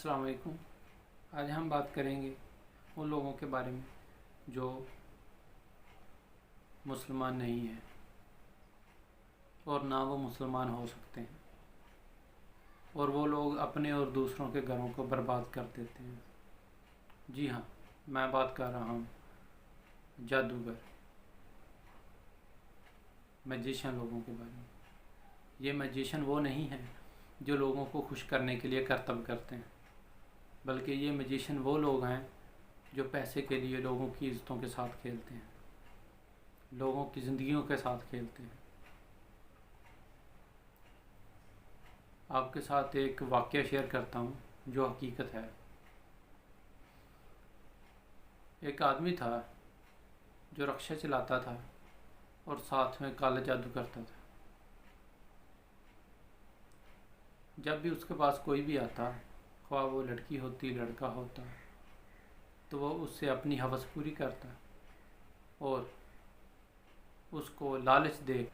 अस्सलाम वालेकुम। आज हम बात करेंगे उन लोगों के बारे में जो मुसलमान नहीं हैं और ना वो मुसलमान हो सकते हैं, और वो लोग अपने और दूसरों के घरों को बर्बाद कर देते हैं। जी हाँ, मैं बात कर रहा हूँ जादूगर, मैजिशियन लोगों के बारे में। ये मैजिशियन वो नहीं है जो लोगों को खुश करने के लिए करतब करते हैं, बल्कि ये मैजिशियन वो लोग हैं जो पैसे के लिए लोगों की इज़्ज़तों के साथ खेलते हैं, लोगों की ज़िंदगियों के साथ खेलते हैं। आपके साथ एक वाक़या शेयर करता हूँ जो हकीकत है। एक आदमी था जो रक्शा चलाता था और साथ में काला जादू करता था। जब भी उसके पास कोई भी आता, ख्वाह वो लड़की होती लड़का होता, तो वो उससे अपनी हवस पूरी करता और उसको लालच दे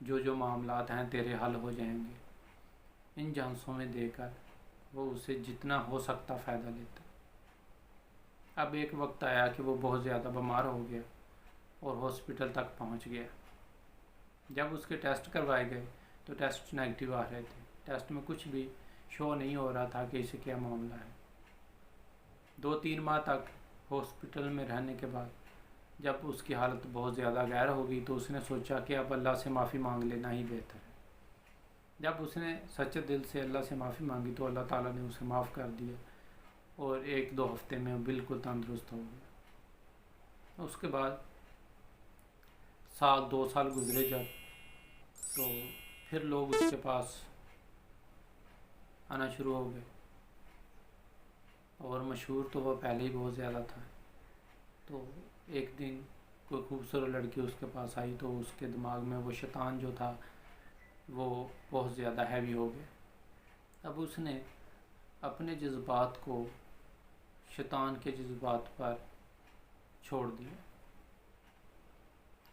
जो जो मामलात हैं तेरे हल हो जाएंगे, इन झांसों में देकर वो उसे जितना हो सकता फ़ायदा लेता। अब एक वक्त आया कि वो बहुत ज़्यादा बीमार हो गया और हॉस्पिटल तक पहुंच गया। जब उसके टेस्ट करवाए गए तो टेस्ट नेगेटिव आ रहे थे। टेस्ट में कुछ भी शो नहीं हो रहा था कि इसे क्या मामला है। 2-3 माह तक हॉस्पिटल में रहने के बाद जब उसकी हालत बहुत ज़्यादा गैर हो गई तो उसने सोचा कि अब अल्लाह से माफ़ी मांग लेना ही बेहतर है। जब उसने सच्चे दिल से अल्लाह से माफ़ी मांगी तो अल्लाह ताला ने उसे माफ़ कर दिया और 1-2 हफ्ते में बिल्कुल तंदुरुस्त हो गया। उसके बाद 1-2 साल गुजरे जब, तो फिर लोग उसके पास आना शुरू हो गए, और मशहूर तो वह पहले ही बहुत ज़्यादा था। तो एक दिन कोई खूबसूरत लड़की उसके पास आई तो उसके दिमाग में वो शैतान जो था वो बहुत ज़्यादा हैवी हो गया। अब उसने अपने जज्बात को शैतान के जज्बात पर छोड़ दिया।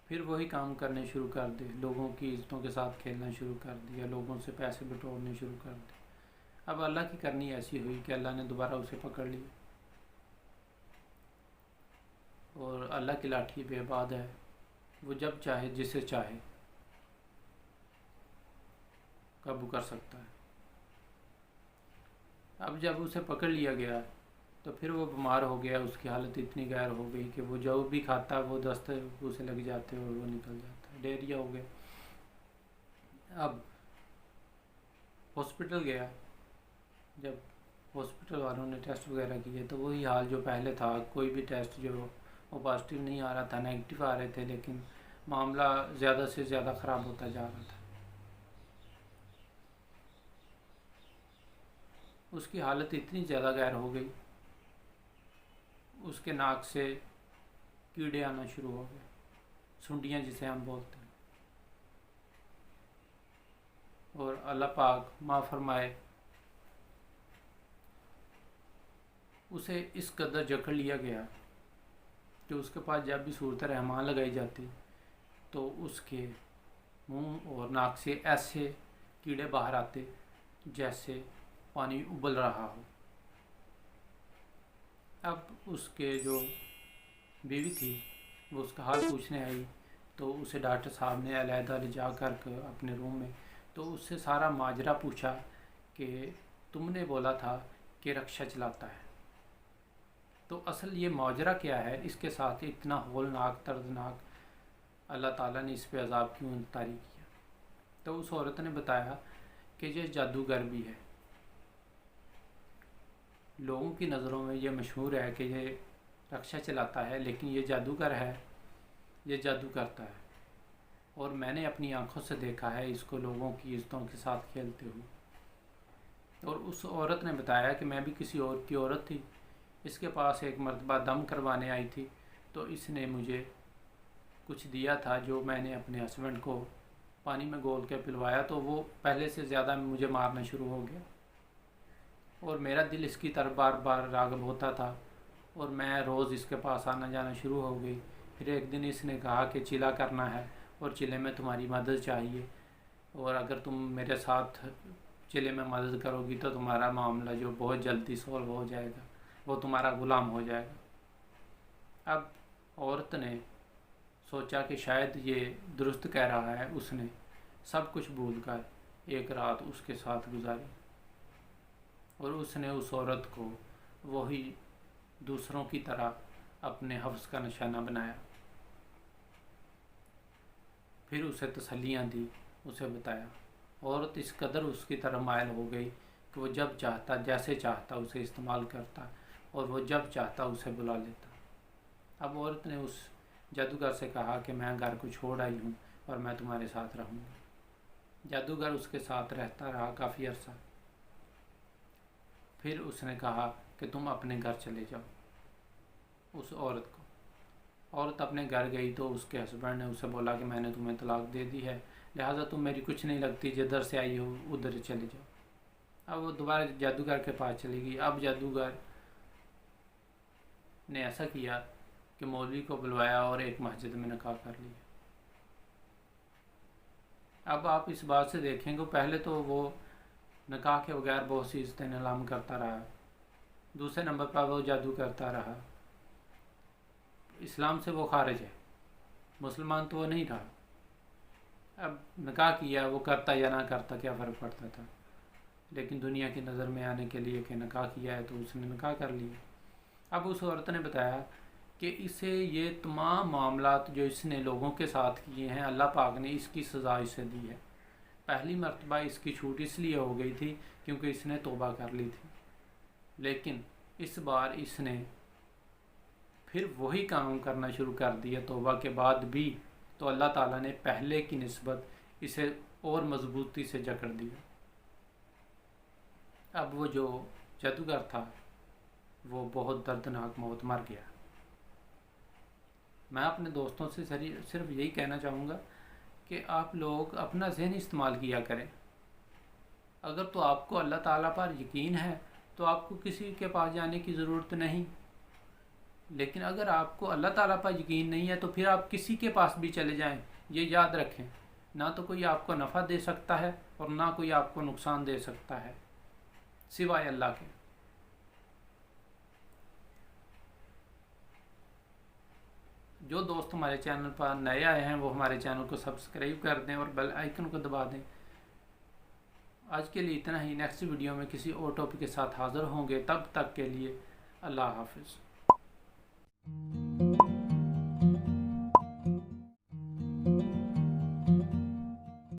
फिर वही काम करने शुरू कर दे, लोगों की इज़्ज़तों के साथ खेलना शुरू कर दिया, लोगों से पैसे बटोरने शुरू कर दिए। अब अल्लाह की करनी ऐसी हुई कि अल्लाह ने दोबारा उसे पकड़ लिया, और अल्लाह की लाठी बेबाद है, वो जब चाहे जिसे चाहे काबू कर सकता है। अब जब उसे पकड़ लिया गया तो फिर वो बीमार हो गया। उसकी हालत इतनी गैर हो गई कि वो जो भी खाता वो दस्त उसे लग जाते और वो निकल जाता, डायरिया हो गया। अब हॉस्पिटल गया। जब हॉस्पिटल वालों ने टेस्ट वगैरह किए तो वही हाल जो पहले था। कोई भी टेस्ट जो वो पॉजिटिव नहीं आ रहा था, नेगेटिव आ रहे थे, लेकिन मामला ज़्यादा से ज़्यादा ख़राब होता जा रहा था। उसकी हालत इतनी ज़्यादा गैर हो गई, उसके नाक से कीड़े आना शुरू हो गए, सुंडियाँ जिसे हम बोलते हैं। और अल्लाह पाक माफ़ फरमाए, उसे इस कदर जकड़ लिया गया कि उसके पास जब भी सूरत रहमान लगाई जाती तो उसके मुंह और नाक से ऐसे कीड़े बाहर आते जैसे पानी उबल रहा हो। अब उसके जो बीवी थी वो उसका हाल पूछने आई, तो उसे डॉक्टर साहब ने अलहदा ले जा कर अपने रूम में तो उससे सारा माजरा पूछा कि तुमने बोला था कि रक्षा चलाता है, तो असल ये माजरा क्या है, इसके साथ इतना होलनाक दर्दनाक अल्लाह ताला ने इस पे अज़ाब क्यों तारी किया। तो उस औरत ने बताया कि ये जादूगर भी है। लोगों की नज़रों में ये मशहूर है कि ये रक्षा चलाता है, लेकिन ये जादूगर है, ये जादू करता है, और मैंने अपनी आंखों से देखा है इसको लोगों की इज़्ज़तों के साथ खेलते हुए। और उस औरत ने बताया कि मैं भी किसी और की औरत थी, इसके पास एक मर्तबा दम करवाने आई थी, तो इसने मुझे कुछ दिया था जो मैंने अपने हस्बैंड को पानी में घोल के पिलवाया, तो वो पहले से ज़्यादा मुझे मारना शुरू हो गया और मेरा दिल इसकी तरफ बार बार राग़िब होता था और मैं रोज़ इसके पास आना जाना शुरू हो गई। फिर एक दिन इसने कहा कि चिला करना है और चिले में तुम्हारी मदद चाहिए, और अगर तुम मेरे साथ चले में मदद करोगी तो तुम्हारा मामला जो बहुत जल्दी सॉल्व हो जाएगा, वो तुम्हारा गुलाम हो जाएगा। अब औरत ने सोचा कि शायद ये दुरुस्त कह रहा है। उसने सब कुछ भूलकर एक रात उसके साथ गुजारी और उसने उस औरत को वही दूसरों की तरह अपने हफ्स का निशाना बनाया। फिर उसे तसल्लियाँ दी, उसे बताया। औरत इस कदर उसकी तरह मायल हो गई कि वो जब चाहता जैसे चाहता उसे इस्तेमाल करता और वो जब चाहता उसे बुला लेता। अब औरत ने उस जादूगर से कहा कि मैं घर को छोड़ आई हूँ और मैं तुम्हारे साथ रहूँगी। जादूगर उसके साथ रहता रहा काफ़ी अर्सा। फिर उसने कहा कि तुम अपने घर चले जाओ। उस औरत को औरत अपने घर गई तो उसके हस्बैंड ने उसे बोला कि मैंने तुम्हें तलाक दे दी है, लिहाजा तुम मेरी कुछ नहीं लगती, जिधर से आई हो उधर चले जाओ। अब वो दोबारा जादूगर के पास चली गई। अब जादूगर ने ऐसा किया कि मौलवी को बुलवाया और एक मस्जिद में निकाह कर लिया। अब आप इस बात से देखेंगे, पहले तो वो निकाह के बगैर बहुत सी इज्जतें नीलाम करता रहा, दूसरे नंबर पर वो जादू करता रहा। इस्लाम से वो खारिज है, मुसलमान तो वो नहीं रहा। अब निकाह किया, वो करता या ना करता क्या फ़र्क पड़ता था, लेकिन दुनिया की नज़र में आने के लिए कि निकाह किया है तो उसने निकाह कर लिया। अब उस औरत ने बताया कि इसे ये तमाम मामलात जो इसने लोगों के साथ किए हैं, अल्लाह पाक ने इसकी सज़ा इसे दी है। पहली मर्तबा इसकी छूट इसलिए हो गई थी क्योंकि इसने तौबा कर ली थी, लेकिन इस बार इसने फिर वही काम करना शुरू कर दिया तौबा के बाद भी, तो अल्लाह ताला ने पहले की निस्बत इसे और मजबूती से जकड़ दिया। अब वो जो जादूगर था वो बहुत दर्दनाक मौत मर गया। मैं अपने दोस्तों से सिर्फ यही कहना चाहूँगा कि आप लोग अपना ज़हन इस्तेमाल किया करें। अगर तो आपको अल्लाह ताला पर यकीन है तो आपको किसी के पास जाने की ज़रूरत नहीं, लेकिन अगर आपको अल्लाह ताला पर यकीन नहीं है तो फिर आप किसी के पास भी चले जाएं। ये याद रखें, ना तो कोई आपको नफ़ा दे सकता है और ना कोई आपको नुकसान दे सकता है सिवाय अल्लाह के। जो दोस्त हमारे चैनल पर नए आए हैं वो हमारे चैनल को सब्सक्राइब कर दें और बेल आइकन को दबा दें। आज के लिए इतना ही। नेक्स्ट वीडियो में किसी और टॉपिक के साथ हाज़िर होंगे, तब तक के लिए अल्लाह हाफिज़।